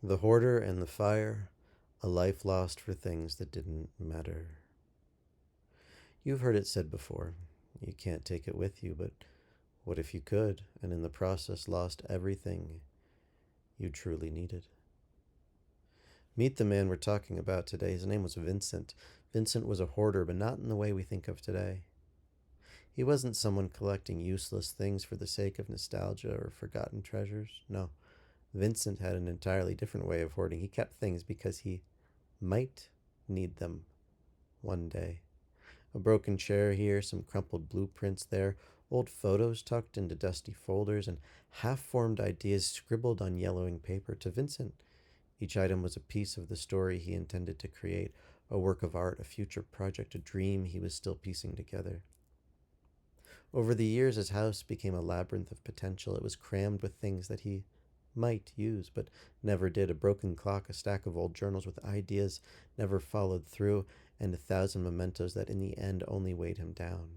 The Hoarder and the Fire, a life lost for things that didn't matter. You've heard it said before, you can't take it with you, but what if you could, and in the process lost everything you truly needed? Meet the man we're talking about today. His name was Vincent. Vincent was a hoarder, but not in the way we think of today. He wasn't someone collecting useless things for the sake of nostalgia or forgotten treasures. No, Vincent had an entirely different way of hoarding. He kept things because he might need them one day. A broken chair here, some crumpled blueprints there, old photos tucked into dusty folders, and half formed ideas scribbled on yellowing paper. To Vincent, each item was a piece of the story he intended to create, a work of art, a future project, a dream he was still piecing together. Over the years, his house became a labyrinth of potential. It was crammed with things that he might use, but never did. A broken clock, a stack of old journals with ideas never followed through, and 1,000 mementos that in the end only weighed him down.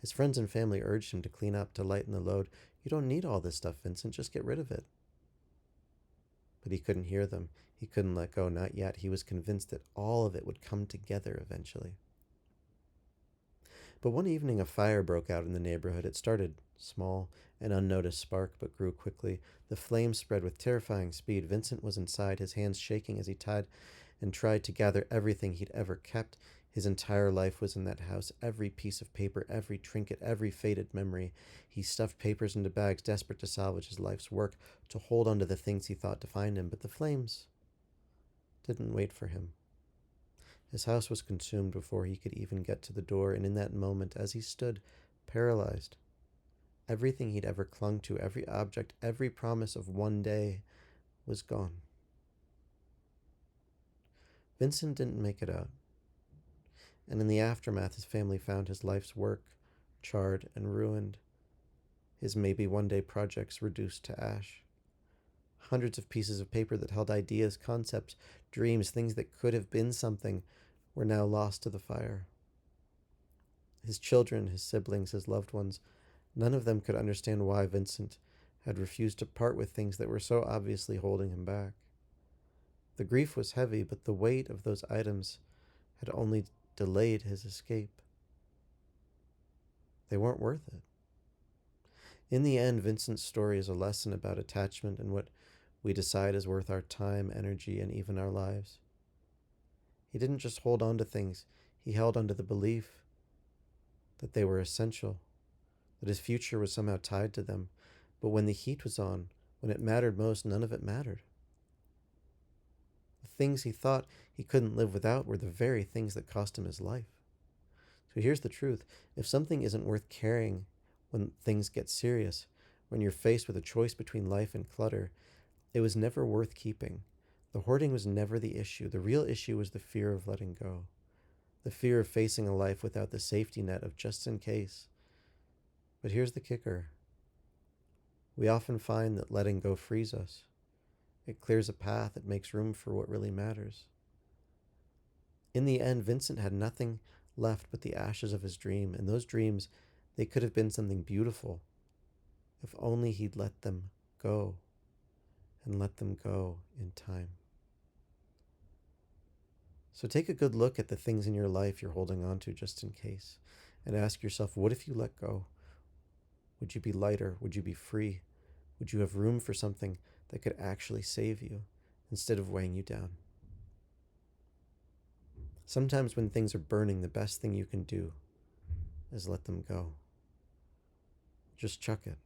His friends and family urged him to clean up, to lighten the load. You don't need all this stuff, Vincent. Just get rid of it. But he couldn't hear them. He couldn't let go, not yet. He was convinced that all of it would come together eventually. But one evening a fire broke out in the neighborhood. It started small, an unnoticed spark, but grew quickly. The flames spread with terrifying speed. Vincent was inside, his hands shaking as he tied and tried to gather everything he'd ever kept. His entire life was in that house, every piece of paper, every trinket, every faded memory. He stuffed papers into bags, desperate to salvage his life's work, to hold on to the things he thought defined him. But the flames didn't wait for him. His house was consumed before he could even get to the door, and in that moment, as he stood, paralyzed, everything he'd ever clung to, every object, every promise of one day, was gone. Vincent didn't make it out, and in the aftermath, his family found his life's work charred and ruined, his maybe one day projects reduced to ash. Hundreds of pieces of paper that held ideas, concepts, dreams, things that could have been something, were now lost to the fire. His children, his siblings, his loved ones, none of them could understand why Vincent had refused to part with things that were so obviously holding him back. The grief was heavy, but the weight of those items had only delayed his escape. They weren't worth it. In the end, Vincent's story is a lesson about attachment and what we decide is worth our time, energy, and even our lives. He didn't just hold on to things, he held on to the belief that they were essential, that his future was somehow tied to them. But when the heat was on, when it mattered most, none of it mattered. The things he thought he couldn't live without were the very things that cost him his life. So here's the truth. If something isn't worth carrying when things get serious, when you're faced with a choice between life and clutter, it was never worth keeping. The hoarding was never the issue. The real issue was the fear of letting go, the fear of facing a life without the safety net of just in case. But here's the kicker. We often find that letting go frees us. It clears a path, it makes room for what really matters. In the end, Vincent had nothing left but the ashes of his dream, and those dreams, they could have been something beautiful if only he'd let them go, and let them go in time. So take a good look at the things in your life you're holding on to just in case, and ask yourself, what if you let go? Would you be lighter? Would you be free? Would you have room for something that could actually save you instead of weighing you down? Sometimes when things are burning, the best thing you can do is let them go. Just chuck it.